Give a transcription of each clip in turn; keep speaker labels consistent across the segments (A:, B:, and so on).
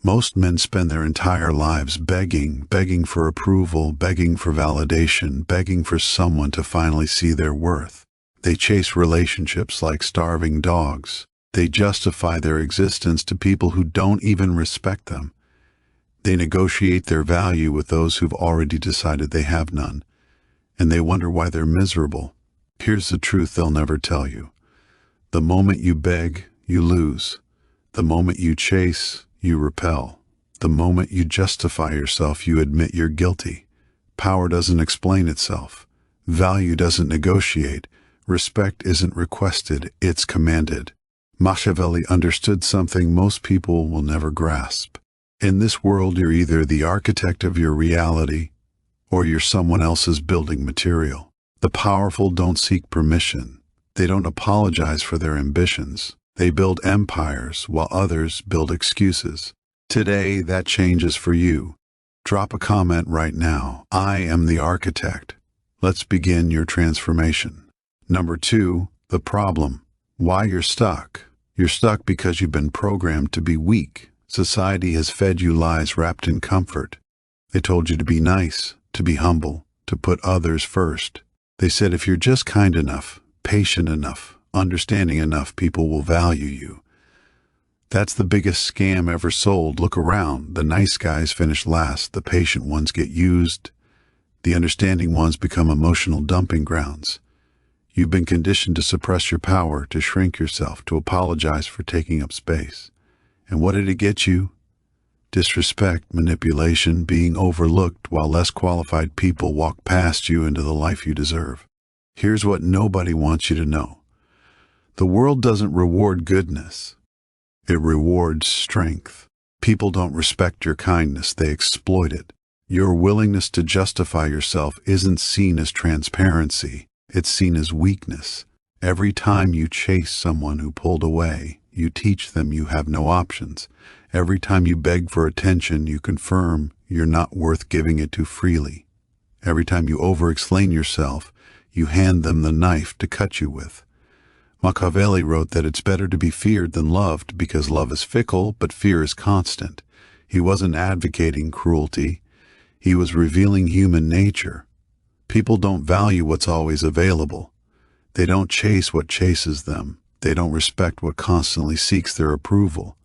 A: Most men spend their entire lives begging for approval, begging for validation, begging for someone to finally see their worth. They chase relationships like starving dogs. They justify their existence to people who don't even respect them. They negotiate their value with those who've already decided they have none, and they wonder why they're miserable. Here's the truth they'll never tell you. The moment you beg, you lose. The moment you chase, you repel. The moment you justify yourself, you admit you're guilty. Power doesn't explain itself. Value doesn't negotiate. Respect isn't requested, it's commanded. Machiavelli understood something most people will never grasp. In this world, you're either the architect of your reality or you're someone else's building material. The powerful don't seek permission. They don't apologize for their ambitions. They build empires while others build excuses. Today, that changes for you. Drop a comment right now. I am the architect. Let's begin your transformation. Number 2, the problem. Why you're stuck. You're stuck because you've been programmed to be weak. Society has fed you lies wrapped in comfort. They told you to be nice, to be humble, to put others first. They said if you're just kind enough, patient enough, understanding enough, people will value you. That's the biggest scam ever sold. Look around. The nice guys finish last. The patient ones get used. The understanding ones become emotional dumping grounds. You've been conditioned to suppress your power, to shrink yourself, to apologize for taking up space. And what did it get you? Disrespect, manipulation, being overlooked while less qualified people walk past you into the life you deserve. Here's what nobody wants you to know. The world doesn't reward goodness. It rewards strength. People don't respect your kindness, they exploit it. Your willingness to justify yourself isn't seen as transparency, it's seen as weakness. Every time you chase someone who pulled away, you teach them you have no options. Every time you beg for attention, you confirm you're not worth giving it to freely. Every time you over-explain yourself, you hand them the knife to cut you with. Machiavelli wrote that it's better to be feared than loved because love is fickle, but fear is constant. He wasn't advocating cruelty. He was revealing human nature. People don't value what's always available. They don't chase what chases them. They don't respect what constantly seeks their approval.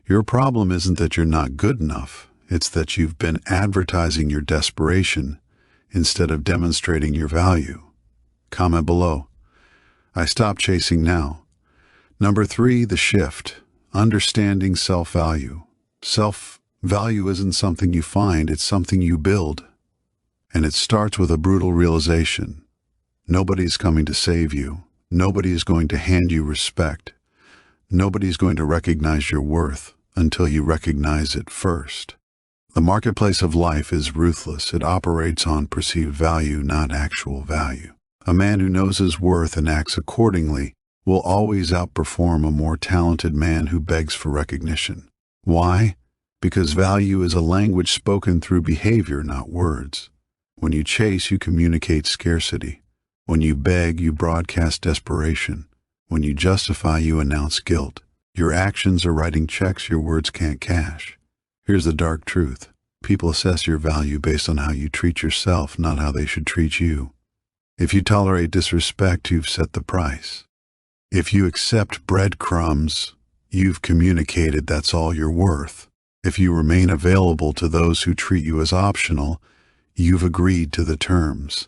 A: Your problem isn't that you're not good enough. It's that you've been advertising your desperation instead of demonstrating your value. Comment below. I stopped chasing now. Number 3, the shift. Understanding self-value. Self-value isn't something you find, it's something you build. And it starts with a brutal realization. Nobody's coming to save you. Nobody is going to hand you respect. Nobody's going to recognize your worth until you recognize it first. The marketplace of life is ruthless. It operates on perceived value, not actual value. A man who knows his worth and acts accordingly will always outperform a more talented man who begs for recognition. Why? Because value is a language spoken through behavior, not words. When you chase, you communicate scarcity. When you beg, you broadcast desperation. When you justify, you announce guilt. Your actions are writing checks your words can't cash. Here's the dark truth. People assess your value based on how you treat yourself, not how they should treat you. If you tolerate disrespect, you've set the price. If you accept breadcrumbs, you've communicated that's all you're worth. If you remain available to those who treat you as optional, you've agreed to the terms.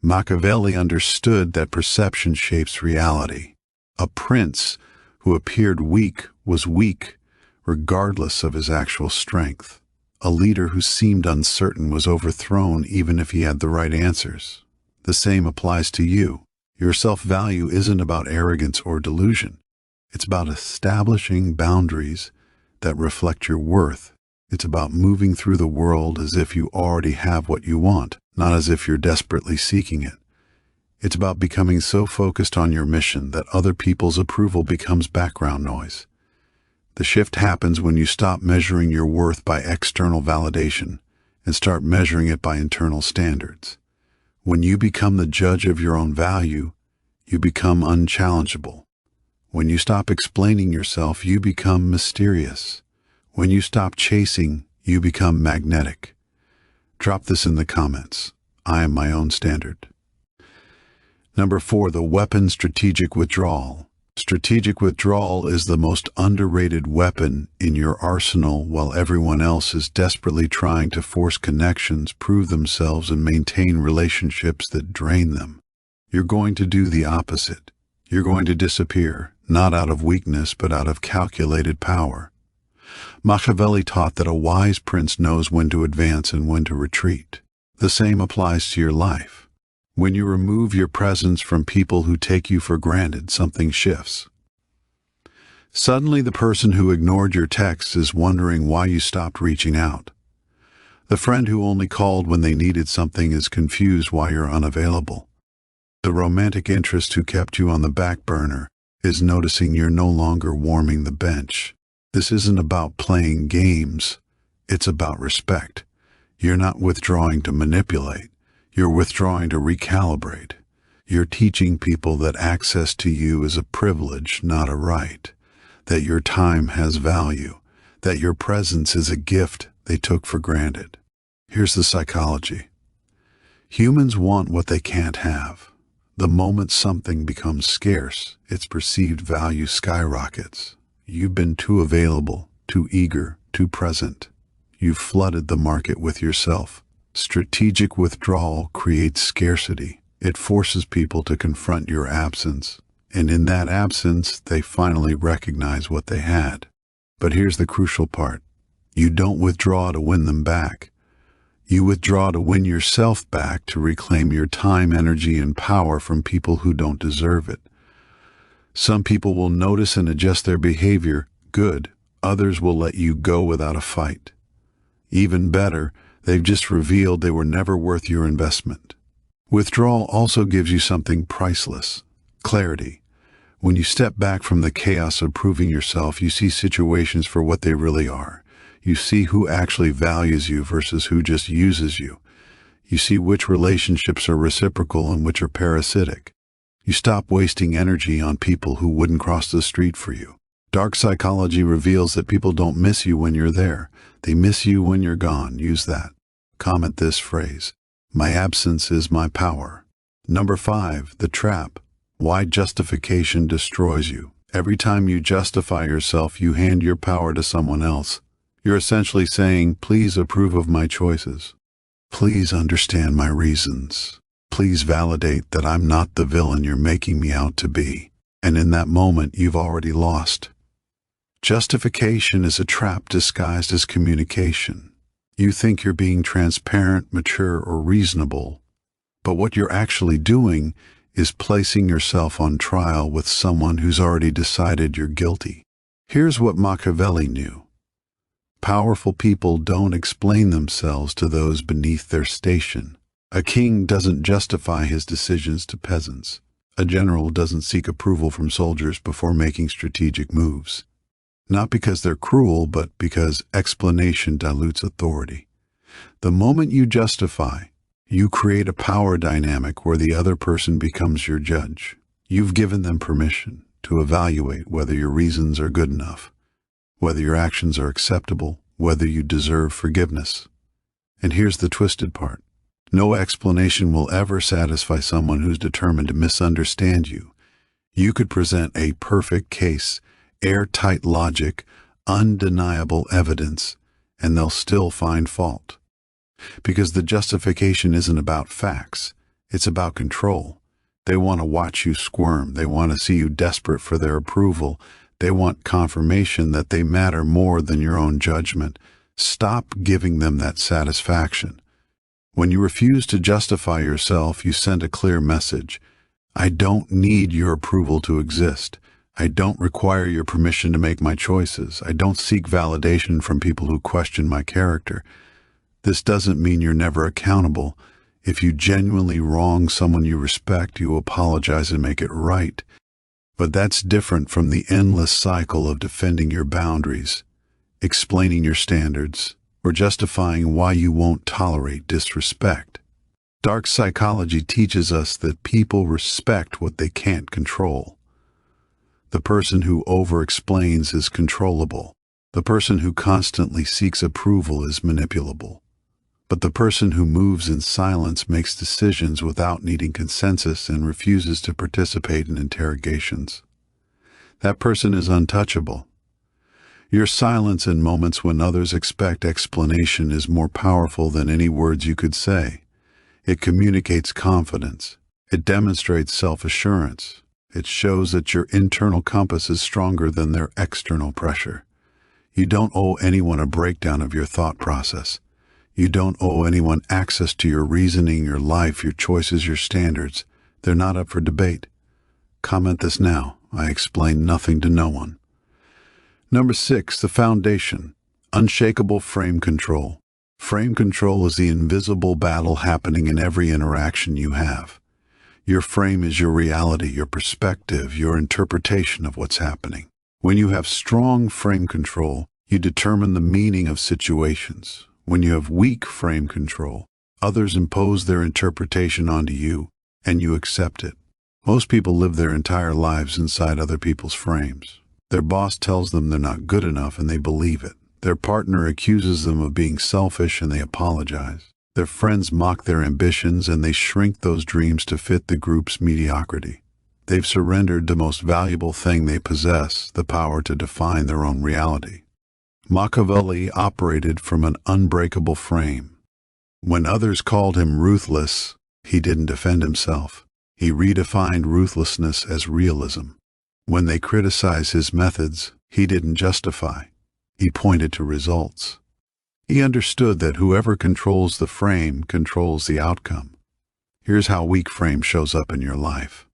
A: Machiavelli understood that perception shapes reality. A prince who appeared weak was weak, regardless of his actual strength. A leader who seemed uncertain was overthrown even if he had the right answers. The same applies to you. Your self-value isn't about arrogance or delusion. It's about establishing boundaries that reflect your worth. It's about moving through the world as if you already have what you want, not as if you're desperately seeking it. It's about becoming so focused on your mission that other people's approval becomes background noise. The shift happens when you stop measuring your worth by external validation and start measuring it by internal standards. When you become the judge of your own value, you become unchallengeable. When you stop explaining yourself, you become mysterious. When you stop chasing, you become magnetic. Drop this in the comments. I am my own standard. Number 4, the weapon strategic withdrawal. Strategic withdrawal is the most underrated weapon in your arsenal while everyone else is desperately trying to force connections, prove themselves, and maintain relationships that drain them. You're going to do the opposite. You're going to disappear, not out of weakness, but out of calculated power. Machiavelli taught that a wise prince knows when to advance and when to retreat. The same applies to your life. When you remove your presence from people who take you for granted, something shifts. Suddenly, the person who ignored your texts is wondering why you stopped reaching out. The friend who only called when they needed something is confused why you're unavailable. The romantic interest who kept you on the back burner is noticing you're no longer warming the bench. This isn't about playing games. It's about respect. You're not withdrawing to manipulate. You're withdrawing to recalibrate. You're teaching people that access to you is a privilege, not a right. That your time has value. That your presence is a gift they took for granted. Here's the psychology. Humans want what they can't have. The moment something becomes scarce, its perceived value skyrockets. You've been too available, too eager, too present. You've flooded the market with yourself. Strategic withdrawal creates scarcity. It forces people to confront your absence. And in that absence, they finally recognize what they had. But here's the crucial part. You don't withdraw to win them back. You withdraw to win yourself back, to reclaim your time, energy, and power from people who don't deserve it. Some people will notice and adjust their behavior. Good. Others will let you go without a fight. Even better, they've just revealed they were never worth your investment. Withdrawal also gives you something priceless: clarity. When you step back from the chaos of proving yourself, you see situations for what they really are. You see who actually values you versus who just uses you. You see which relationships are reciprocal and which are parasitic. You stop wasting energy on people who wouldn't cross the street for you. Dark psychology reveals that people don't miss you when you're there. They miss you when you're gone. Use that. Comment this phrase: my absence is my power. Number 5, the trap. Why justification destroys you. Every time you justify yourself, you hand your power to someone else. You're essentially saying, please approve of my choices. Please understand my reasons. Please validate that I'm not the villain you're making me out to be. And in that moment, you've already lost. Justification is a trap disguised as communication. You think you're being transparent, mature, or reasonable, but what you're actually doing is placing yourself on trial with someone who's already decided you're guilty. Here's what Machiavelli knew. Powerful people don't explain themselves to those beneath their station. A king doesn't justify his decisions to peasants. A general doesn't seek approval from soldiers before making strategic moves. Not because they're cruel, but because explanation dilutes authority. The moment you justify, you create a power dynamic where the other person becomes your judge. You've given them permission to evaluate whether your reasons are good enough, whether your actions are acceptable, whether you deserve forgiveness. And here's the twisted part. No explanation will ever satisfy someone who's determined to misunderstand you. You could present a perfect case, airtight logic, undeniable evidence, and they'll still find fault. Because the justification isn't about facts, it's about control. They want to watch you squirm. They want to see you desperate for their approval. They want confirmation that they matter more than your own judgment. Stop giving them that satisfaction. When you refuse to justify yourself, you send a clear message. I don't need your approval to exist. I don't require your permission to make my choices. I don't seek validation from people who question my character. This doesn't mean you're never accountable. If you genuinely wrong someone you respect, you apologize and make it right. But that's different from the endless cycle of defending your boundaries, explaining your standards, or justifying why you won't tolerate disrespect. Dark psychology teaches us that people respect what they can't control. The person who over-explains is controllable. The person who constantly seeks approval is manipulable. But the person who moves in silence makes decisions without needing consensus and refuses to participate in interrogations. That person is untouchable. Your silence in moments when others expect explanation is more powerful than any words you could say. It communicates confidence. It demonstrates self-assurance. It shows that your internal compass is stronger than their external pressure. You don't owe anyone a breakdown of your thought process. You don't owe anyone access to your reasoning, your life, your choices, your standards. They're not up for debate. Comment this now. I explain nothing to no one. Number 6, the foundation. Unshakable frame control. Frame control is the invisible battle happening in every interaction you have. Your frame is your reality, your perspective, your interpretation of what's happening. When you have strong frame control, you determine the meaning of situations. When you have weak frame control, others impose their interpretation onto you, and you accept it. Most people live their entire lives inside other people's frames. Their boss tells them they're not good enough, and they believe it. Their partner accuses them of being selfish, and they apologize. Their friends mock their ambitions, and they shrink those dreams to fit the group's mediocrity. They've surrendered the most valuable thing they possess, the power to define their own reality. Machiavelli operated from an unbreakable frame. When others called him ruthless, he didn't defend himself. He redefined ruthlessness as realism. When they criticized his methods, he didn't justify. He pointed to results. He understood that whoever controls the frame controls the outcome. Here's how weak frame shows up in your life.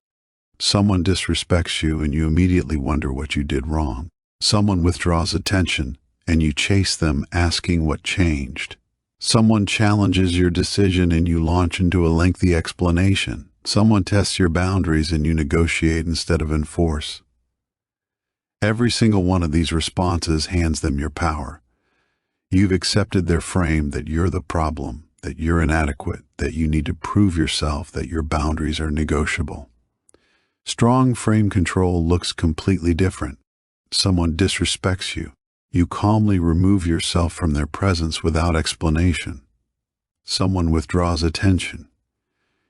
A: Someone disrespects you and you immediately wonder what you did wrong. Someone withdraws attention and you chase them asking what changed. Someone challenges your decision and you launch into a lengthy explanation. Someone tests your boundaries and you negotiate instead of enforce. Every single one of these responses hands them your power. You've accepted their frame that you're the problem, that you're inadequate, that you need to prove yourself, that your boundaries are negotiable. Strong frame control looks completely different. Someone disrespects you. You calmly remove yourself from their presence without explanation. Someone withdraws attention.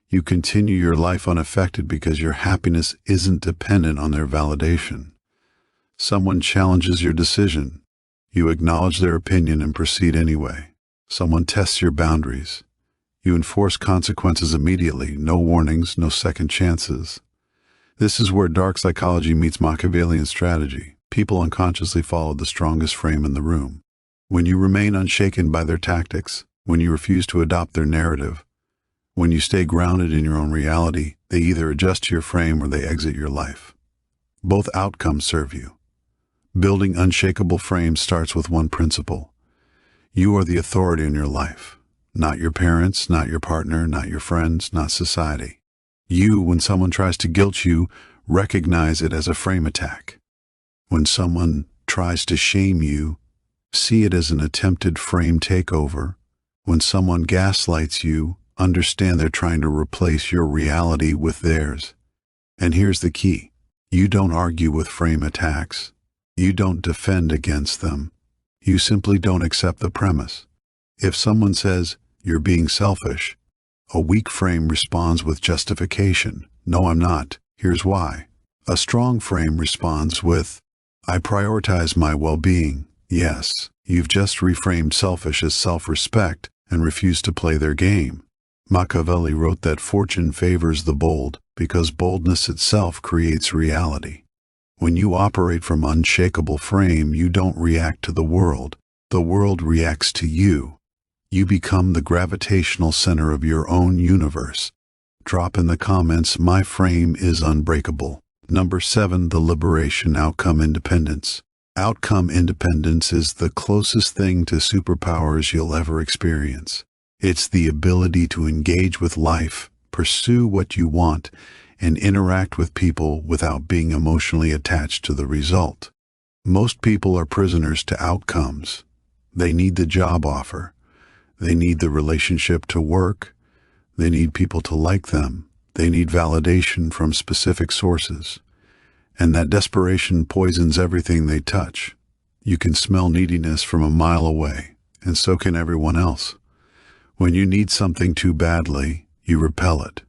A: You continue your life unaffected because your happiness isn't dependent on their validation. Someone challenges your decision. You acknowledge their opinion and proceed anyway. Someone tests your boundaries. You enforce consequences immediately, no warnings, no second chances. This is where dark psychology meets Machiavellian strategy. People unconsciously follow the strongest frame in the room. When you remain unshaken by their tactics, when you refuse to adopt their narrative, when you stay grounded in your own reality, they either adjust to your frame or they exit your life. Both outcomes serve you. Building unshakable frames starts with one principle. You are the authority in your life. Not your parents, not your partner, not your friends, not society. You, when someone tries to guilt you, recognize it as a frame attack. When someone tries to shame you, see it as an attempted frame takeover. When someone gaslights you, understand they're trying to replace your reality with theirs. And here's the key. You don't argue with frame attacks. You don't defend against them. You simply don't accept the premise. If someone says, "You're being selfish," a weak frame responds with justification. "No, I'm not. Here's why." A strong frame responds with, "I prioritize my well-being." Yes, you've just reframed selfish as self-respect and refused to play their game. Machiavelli wrote that fortune favors the bold because boldness itself creates reality. When you operate from unshakable frame, you don't react to the world reacts to you. You become the gravitational center of your own universe. Drop in the comments, "My frame is unbreakable." Number 7, the liberation outcome independence. Outcome independence is the closest thing to superpowers you'll ever experience. It's the ability to engage with life, pursue what you want, and interact with people without being emotionally attached to the result. Most people are prisoners to outcomes. They need the job offer. They need the relationship to work. They need people to like them. They need validation from specific sources. And that desperation poisons everything they touch. You can smell neediness from a mile away, and so can everyone else. When you need something too badly, you repel it.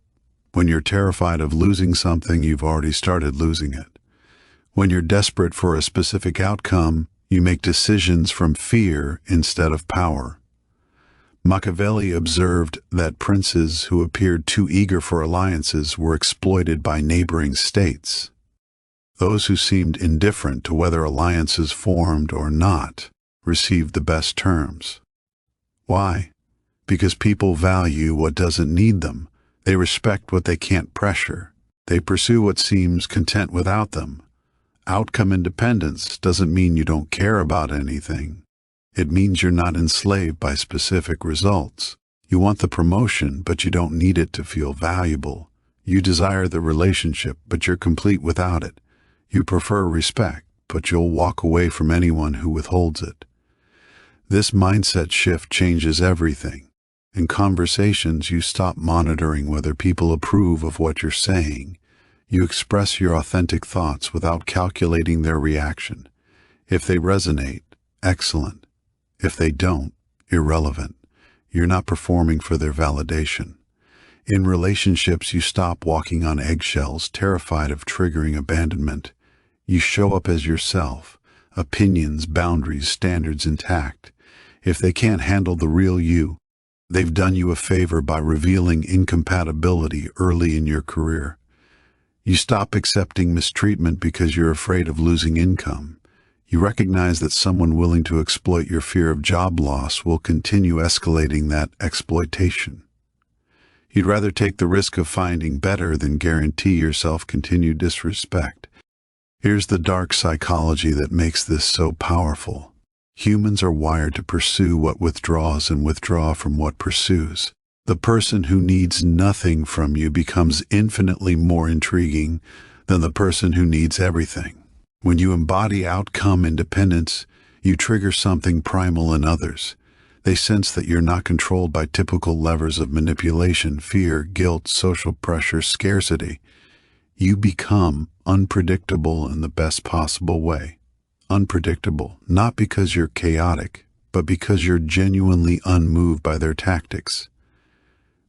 A: When you're terrified of losing something, you've already started losing it. When you're desperate for a specific outcome, you make decisions from fear instead of power. Machiavelli observed that princes who appeared too eager for alliances were exploited by neighboring states. Those who seemed indifferent to whether alliances formed or not received the best terms. Why? Because people value what doesn't need them. They respect what they can't pressure. They pursue what seems content without them. Outcome independence doesn't mean you don't care about anything. It means you're not enslaved by specific results. You want the promotion, but you don't need it to feel valuable. You desire the relationship, but you're complete without it. You prefer respect, but you'll walk away from anyone who withholds it. This mindset shift changes everything. In conversations, you stop monitoring whether people approve of what you're saying. You express your authentic thoughts without calculating their reaction. If they resonate, excellent. If they don't, irrelevant. You're not performing for their validation. In relationships, you stop walking on eggshells, terrified of triggering abandonment. You show up as yourself, opinions, boundaries, standards intact. If they can't handle the real you, they've done you a favor by revealing incompatibility early in your career. You stop accepting mistreatment because you're afraid of losing income. You recognize that someone willing to exploit your fear of job loss will continue escalating that exploitation. You'd rather take the risk of finding better than guarantee yourself continued disrespect. Here's the dark psychology that makes this so powerful. Humans are wired to pursue what withdraws and withdraw from what pursues. The person who needs nothing from you becomes infinitely more intriguing than the person who needs everything. When you embody outcome independence, you trigger something primal in others. They sense that you're not controlled by typical levers of manipulation, fear, guilt, social pressure, scarcity. You become unpredictable in the best possible way. Unpredictable, not because you're chaotic, but because you're genuinely unmoved by their tactics.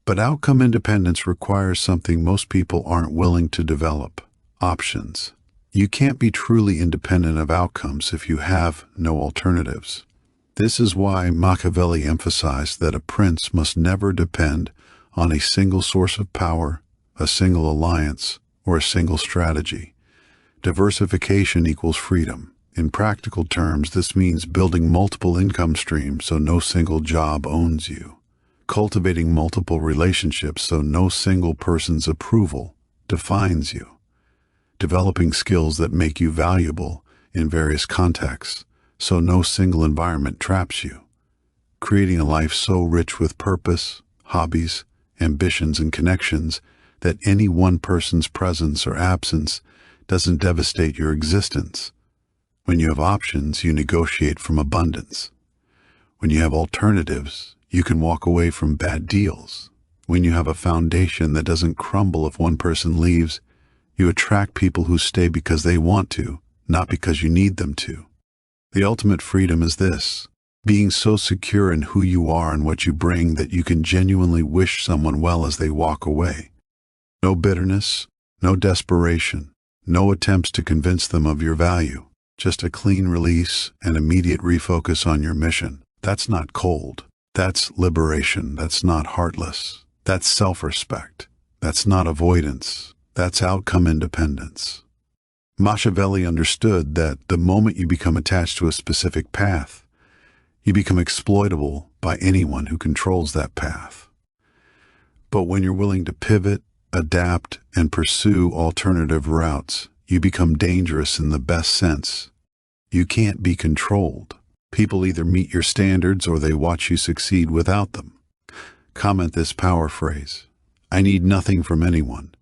A: But outcome independence requires something most people aren't willing to develop: options. You can't be truly independent of outcomes if you have no alternatives. This is why Machiavelli emphasized that a prince must never depend on a single source of power, a single alliance, or a single strategy. Diversification equals freedom. In practical terms, this means building multiple income streams so no single job owns you. Cultivating multiple relationships so no single person's approval defines you. Developing skills that make you valuable in various contexts so no single environment traps you. Creating a life so rich with purpose, hobbies, ambitions, and connections that any one person's presence or absence doesn't devastate your existence. When you have options, you negotiate from abundance. When you have alternatives, you can walk away from bad deals. When you have a foundation that doesn't crumble if one person leaves, you attract people who stay because they want to, not because you need them to. The ultimate freedom is this: being so secure in who you are and what you bring that you can genuinely wish someone well as they walk away. No bitterness, no desperation, no attempts to convince them of your value. Just a clean release and immediate refocus on your mission. That's not cold. That's liberation. That's not heartless. That's self-respect. That's not avoidance. That's outcome independence. Machiavelli understood that the moment you become attached to a specific path, you become exploitable by anyone who controls that path. But when you're willing to pivot, adapt, and pursue alternative routes, you become dangerous in the best sense. You can't be controlled. People either meet your standards or they watch you succeed without them. Comment this power phrase: I need nothing from anyone.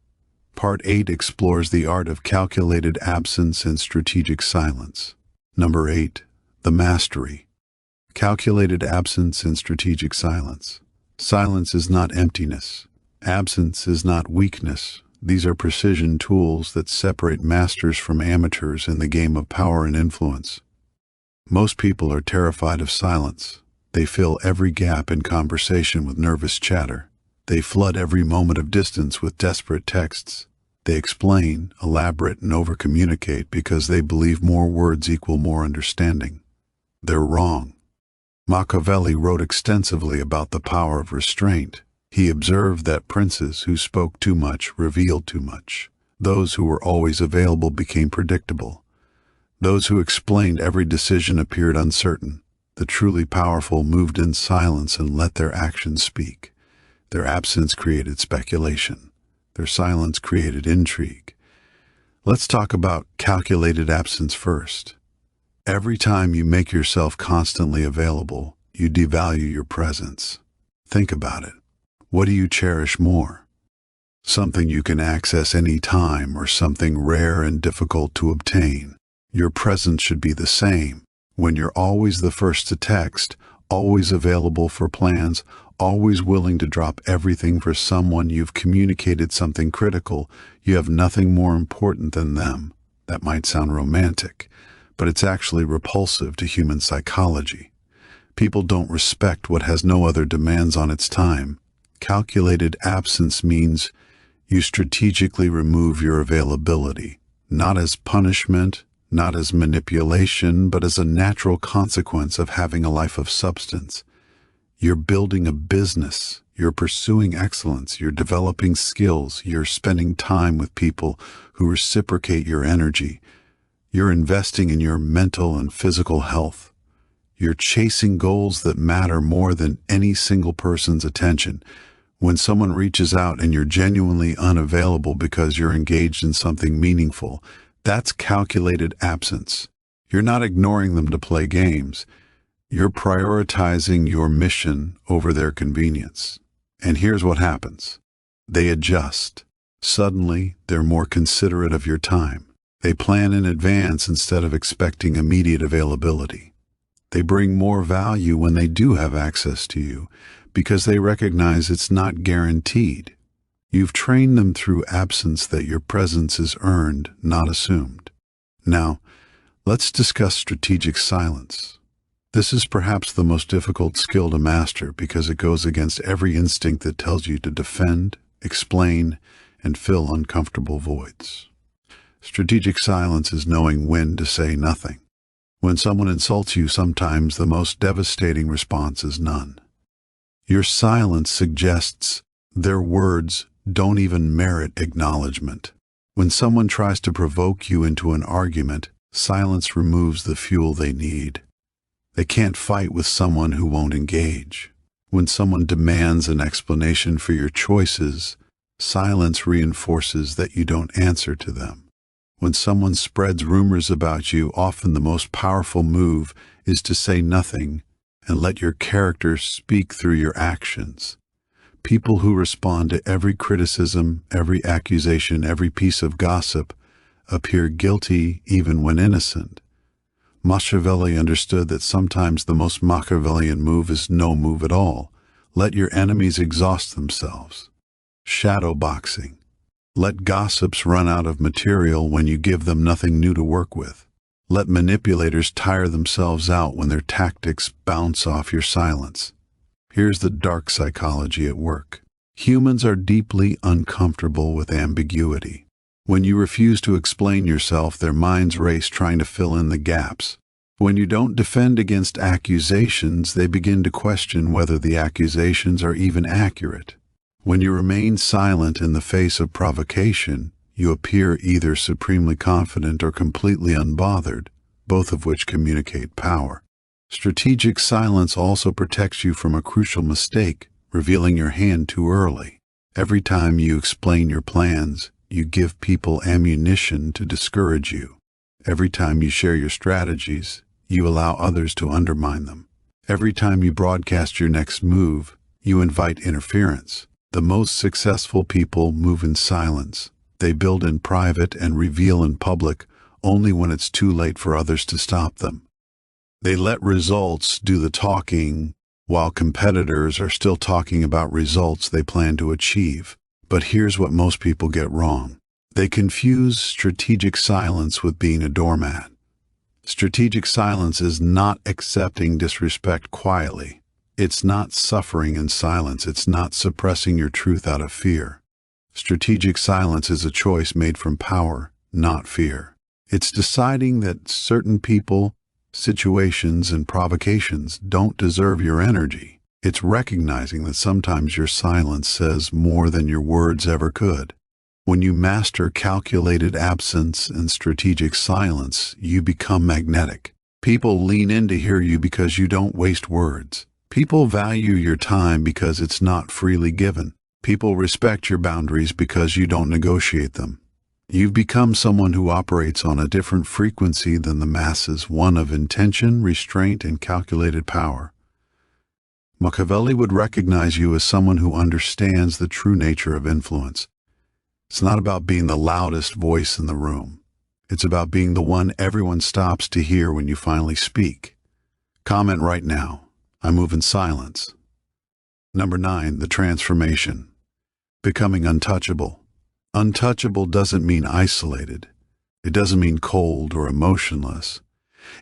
A: Part 8 explores the art of calculated absence and strategic silence. Number 8, the mastery. Calculated absence and strategic silence. Silence is not emptiness. Absence is not weakness. These are precision tools that separate masters from amateurs in the game of power and influence. Most people are terrified of silence. They fill every gap in conversation with nervous chatter. They flood every moment of distance with desperate texts. They explain, elaborate, and overcommunicate because they believe more words equal more understanding. They're wrong. Machiavelli wrote extensively about the power of restraint. He observed that princes who spoke too much revealed too much. Those who were always available became predictable. Those who explained every decision appeared uncertain. The truly powerful moved in silence and let their actions speak. Their absence created speculation. Their silence created intrigue. Let's talk about calculated absence first. Every time you make yourself constantly available, you devalue your presence. Think about it. What do you cherish more? Something you can access any time or something rare and difficult to obtain? Your presence should be the same. When you're always the first to text, always available for plans, always willing to drop everything for someone you've communicated something critical, you have nothing more important than them. That might sound romantic, but it's actually repulsive to human psychology. People don't respect what has no other demands on its time. Calculated absence means you strategically remove your availability, not as punishment, not as manipulation, but as a natural consequence of having a life of substance. You're building a business, you're pursuing excellence, you're developing skills, you're spending time with people who reciprocate your energy, you're investing in your mental and physical health. You're chasing goals that matter more than any single person's attention. When someone reaches out and you're genuinely unavailable because you're engaged in something meaningful, that's calculated absence. You're not ignoring them to play games. You're prioritizing your mission over their convenience. And here's what happens. They adjust. Suddenly, they're more considerate of your time. They plan in advance instead of expecting immediate availability. They bring more value when they do have access to you because they recognize it's not guaranteed. You've trained them through absence that your presence is earned, not assumed. Now, let's discuss strategic silence. This is perhaps the most difficult skill to master because it goes against every instinct that tells you to defend, explain, and fill uncomfortable voids. Strategic silence is knowing when to say nothing. When someone insults you, sometimes the most devastating response is none. Your silence suggests their words don't even merit acknowledgement. When someone tries to provoke you into an argument, silence removes the fuel they need. They can't fight with someone who won't engage. When someone demands an explanation for your choices, silence reinforces that you don't answer to them. When someone spreads rumors about you, often the most powerful move is to say nothing and let your character speak through your actions. People who respond to every criticism, every accusation, every piece of gossip appear guilty even when innocent. Machiavelli understood that sometimes the most Machiavellian move is no move at all. Let your enemies exhaust themselves. Shadow boxing. Let gossips run out of material when you give them nothing new to work with. Let manipulators tire themselves out when their tactics bounce off your silence. Here's the dark psychology at work. Humans are deeply uncomfortable with ambiguity. When you refuse to explain yourself, their minds race trying to fill in the gaps. When you don't defend against accusations, they begin to question whether the accusations are even accurate. When you remain silent in the face of provocation, you appear either supremely confident or completely unbothered, both of which communicate power. Strategic silence also protects you from a crucial mistake, revealing your hand too early. Every time you explain your plans, you give people ammunition to discourage you. Every time you share your strategies, you allow others to undermine them. Every time you broadcast your next move, you invite interference. The most successful people move in silence. They build in private and reveal in public only when it's too late for others to stop them. They let results do the talking, while competitors are still talking about results they plan to achieve. But here's what most people get wrong. They confuse strategic silence with being a doormat. Strategic silence is not accepting disrespect quietly. It's not suffering in silence. It's not suppressing your truth out of fear. Strategic silence is a choice made from power, not fear. It's deciding that certain people, situations, and provocations don't deserve your energy. It's recognizing that sometimes your silence says more than your words ever could. When you master calculated absence and strategic silence, you become magnetic. People lean in to hear you because you don't waste words. People value your time because it's not freely given. People respect your boundaries because you don't negotiate them. You've become someone who operates on a different frequency than the masses, one of intention, restraint, and calculated power. Machiavelli would recognize you as someone who understands the true nature of influence. It's not about being the loudest voice in the room. It's about being the one everyone stops to hear when you finally speak. Comment right now. I move in silence. Number 9, the transformation. Becoming untouchable. Untouchable doesn't mean isolated. It doesn't mean cold or emotionless.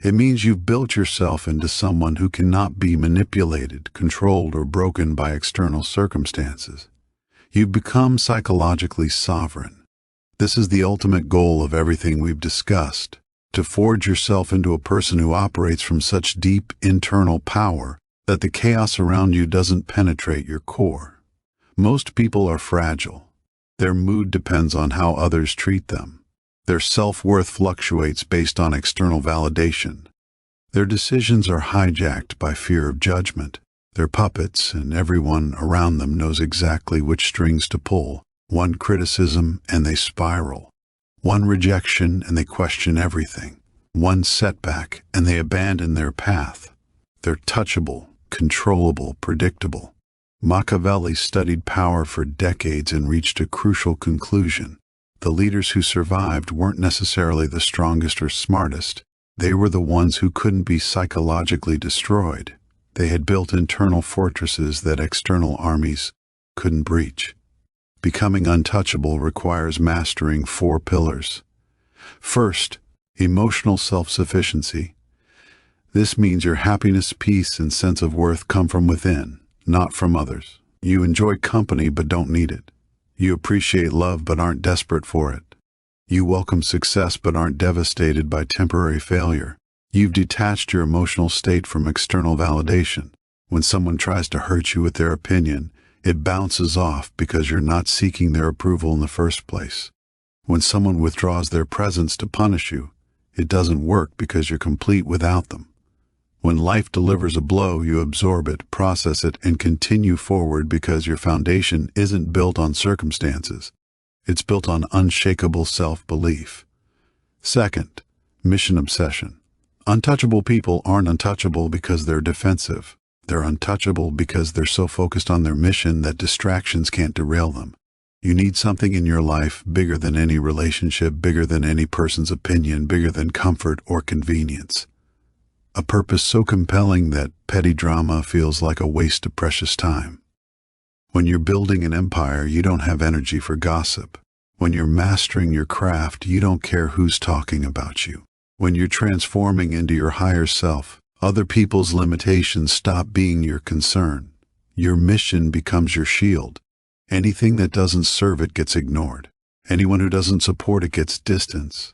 A: It means you've built yourself into someone who cannot be manipulated, controlled, or broken by external circumstances. You've become psychologically sovereign. This is the ultimate goal of everything we've discussed, to forge yourself into a person who operates from such deep internal power that the chaos around you doesn't penetrate your core. Most people are fragile. Their mood depends on how others treat them. Their self-worth fluctuates based on external validation. Their decisions are hijacked by fear of judgment. They're puppets, and everyone around them knows exactly which strings to pull. One criticism, and they spiral. One rejection, and they question everything. One setback, and they abandon their path. They're touchable, controllable, predictable. Machiavelli studied power for decades and reached a crucial conclusion. The leaders who survived weren't necessarily the strongest or smartest. They were the ones who couldn't be psychologically destroyed. They had built internal fortresses that external armies couldn't breach. Becoming untouchable requires mastering 4 pillars. First, emotional self-sufficiency. This means your happiness, peace, and sense of worth come from within, not from others. You enjoy company but don't need it. You appreciate love but aren't desperate for it. You welcome success but aren't devastated by temporary failure. You've detached your emotional state from external validation. When someone tries to hurt you with their opinion, it bounces off because you're not seeking their approval in the first place. When someone withdraws their presence to punish you, it doesn't work because you're complete without them. When life delivers a blow, you absorb it, process it, and continue forward because your foundation isn't built on circumstances. It's built on unshakable self-belief. Second, mission obsession. Untouchable people aren't untouchable because they're defensive. They're untouchable because they're so focused on their mission that distractions can't derail them. You need something in your life bigger than any relationship, bigger than any person's opinion, bigger than comfort or convenience. A purpose so compelling that petty drama feels like a waste of precious time. When you're building an empire, you don't have energy for gossip. When you're mastering your craft, you don't care who's talking about you. When you're transforming into your higher self, other people's limitations stop being your concern. Your mission becomes your shield. Anything that doesn't serve it gets ignored. Anyone who doesn't support it gets distance.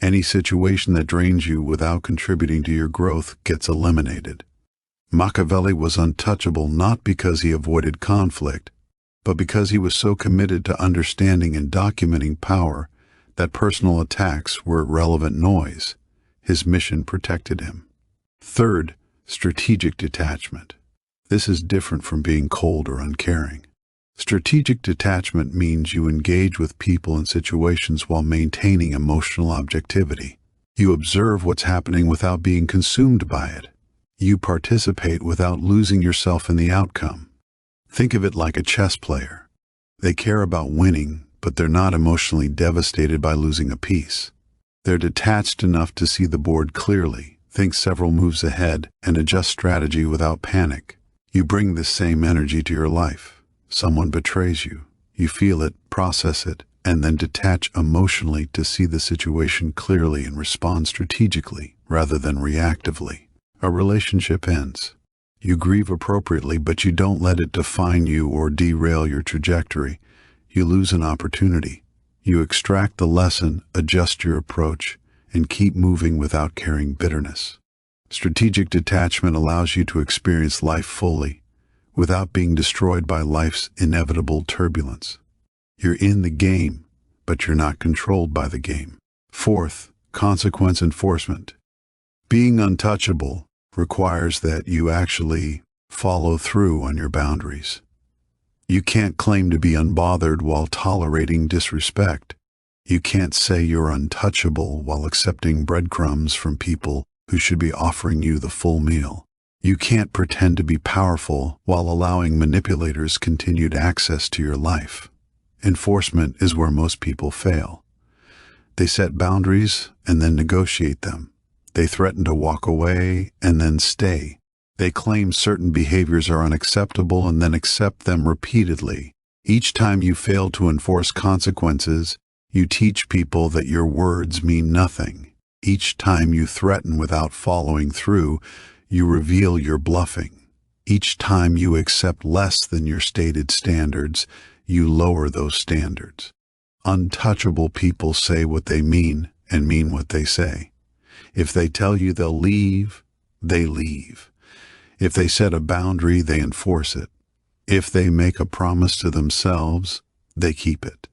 A: Any situation that drains you without contributing to your growth gets eliminated. Machiavelli was untouchable not because he avoided conflict, but because he was so committed to understanding and documenting power that personal attacks were irrelevant noise. His mission protected him. Third, strategic detachment. This is different from being cold or uncaring. Strategic detachment means you engage with people and situations while maintaining emotional objectivity. You observe what's happening without being consumed by it. You participate without losing yourself in the outcome. Think of it like a chess player. They care about winning, but they're not emotionally devastated by losing a piece. They're detached enough to see the board clearly, think several moves ahead, and adjust strategy without panic. You bring this same energy to your life. Someone betrays you. You feel it, process it, and then detach emotionally to see the situation clearly and respond strategically rather than reactively. A relationship ends. You grieve appropriately, but you don't let it define you or derail your trajectory. You lose an opportunity. You extract the lesson, adjust your approach, and keep moving without carrying bitterness. Strategic detachment allows you to experience life fully, without being destroyed by life's inevitable turbulence. You're in the game, but you're not controlled by the game. Fourth, consequence enforcement. Being untouchable requires that you actually follow through on your boundaries. You can't claim to be unbothered while tolerating disrespect. You can't say you're untouchable while accepting breadcrumbs from people who should be offering you the full meal. You can't pretend to be powerful while allowing manipulators continued access to your life. Enforcement is where most people fail. They set boundaries and then negotiate them. They threaten to walk away and then stay. They claim certain behaviors are unacceptable and then accept them repeatedly. Each time you fail to enforce consequences, you teach people that your words mean nothing. Each time you threaten without following through, you reveal you're bluffing. Each time you accept less than your stated standards, you lower those standards. Untouchable people say what they mean and mean what they say. If they tell you they'll leave, they leave. If they set a boundary, they enforce it. If they make a promise to themselves, they keep it.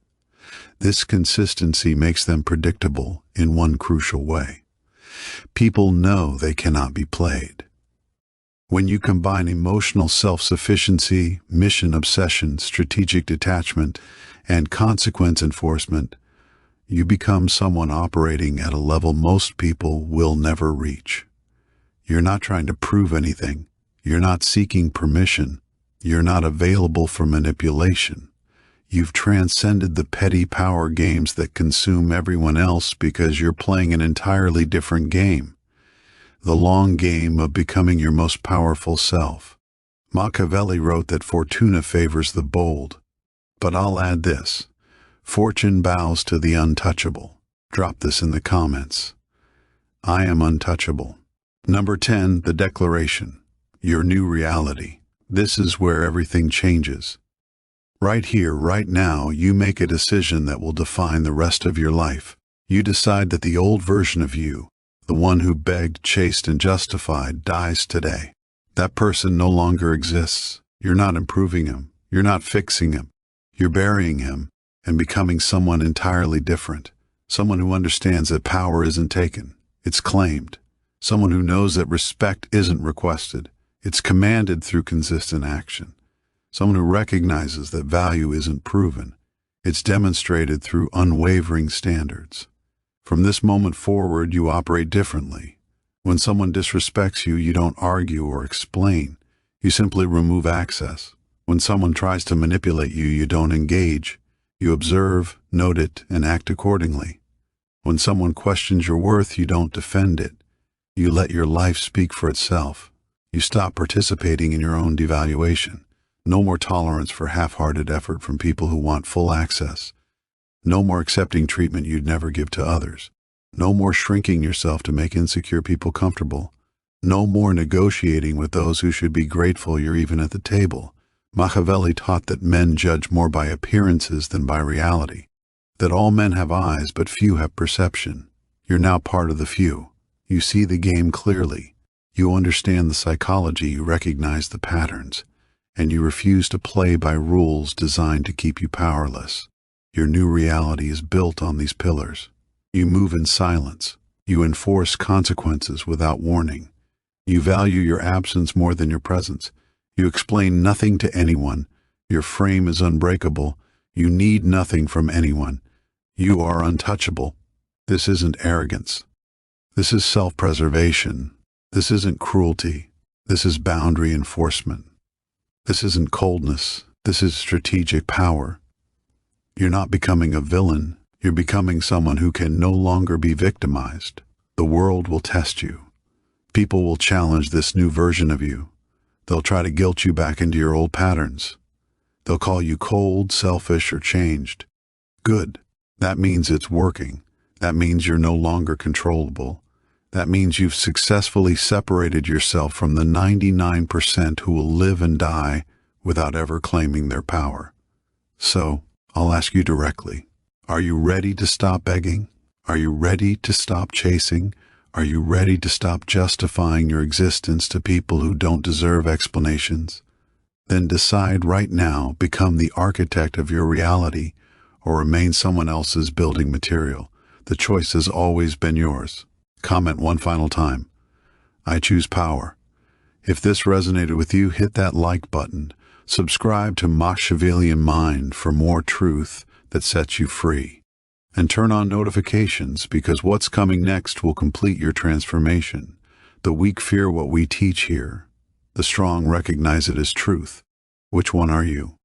A: This consistency makes them predictable in one crucial way. People know they cannot be played. When you combine emotional self-sufficiency, mission obsession, strategic detachment, and consequence enforcement, you become someone operating at a level most people will never reach. You're not trying to prove anything. You're not seeking permission. You're not available for manipulation. You've transcended the petty power games that consume everyone else because you're playing an entirely different game. The long game of becoming your most powerful self. Machiavelli wrote that fortuna favors the bold. But I'll add this. Fortune bows to the untouchable. Drop this in the comments. I am untouchable. Number 10, the declaration. Your new reality. This is where everything changes. Right here, right now, you make a decision that will define the rest of your life. You decide that the old version of you, the one who begged, chased, and justified, dies today. That person no longer exists. You're not improving him. You're not fixing him. You're burying him and becoming someone entirely different. Someone who understands that power isn't taken. It's claimed. Someone who knows that respect isn't requested. It's commanded through consistent action. Someone who recognizes that value isn't proven. It's demonstrated through unwavering standards. From this moment forward, you operate differently. When someone disrespects you, you don't argue or explain. You simply remove access. When someone tries to manipulate you, you don't engage. You observe, note it, and act accordingly. When someone questions your worth, you don't defend it. You let your life speak for itself. You stop participating in your own devaluation. No more tolerance for half-hearted effort from people who want full access. No more accepting treatment you'd never give to others. No more shrinking yourself to make insecure people comfortable. No more negotiating with those who should be grateful you're even at the table. Machiavelli taught that men judge more by appearances than by reality. That all men have eyes, but few have perception. You're now part of the few. You see the game clearly. You understand the psychology, you recognize the patterns, and you refuse to play by rules designed to keep you powerless. Your new reality is built on these pillars. You move in silence. You enforce consequences without warning. You value your absence more than your presence. You explain nothing to anyone. Your frame is unbreakable. You need nothing from anyone. You are untouchable. This isn't arrogance. This is self-preservation. This isn't cruelty. This is boundary enforcement. This isn't coldness. This is strategic power. You're not becoming a villain. You're becoming someone who can no longer be victimized. The world will test you. People will challenge this new version of you. They'll try to guilt you back into your old patterns. They'll call you cold, selfish, or changed. Good. That means it's working. That means you're no longer controllable. That means you've successfully separated yourself from the 99% who will live and die without ever claiming their power. So, I'll ask you directly, are you ready to stop begging? Are you ready to stop chasing? Are you ready to stop justifying your existence to people who don't deserve explanations? Then decide right now, become the architect of your reality, or remain someone else's building material. The choice has always been yours. Comment one final time. I choose power. If this resonated with you, hit that like button. Subscribe to Machiavelli-inspired for more truth that sets you free. And turn on notifications, because what's coming next will complete your transformation. The weak fear what we teach here. The strong recognize it as truth. Which one are you?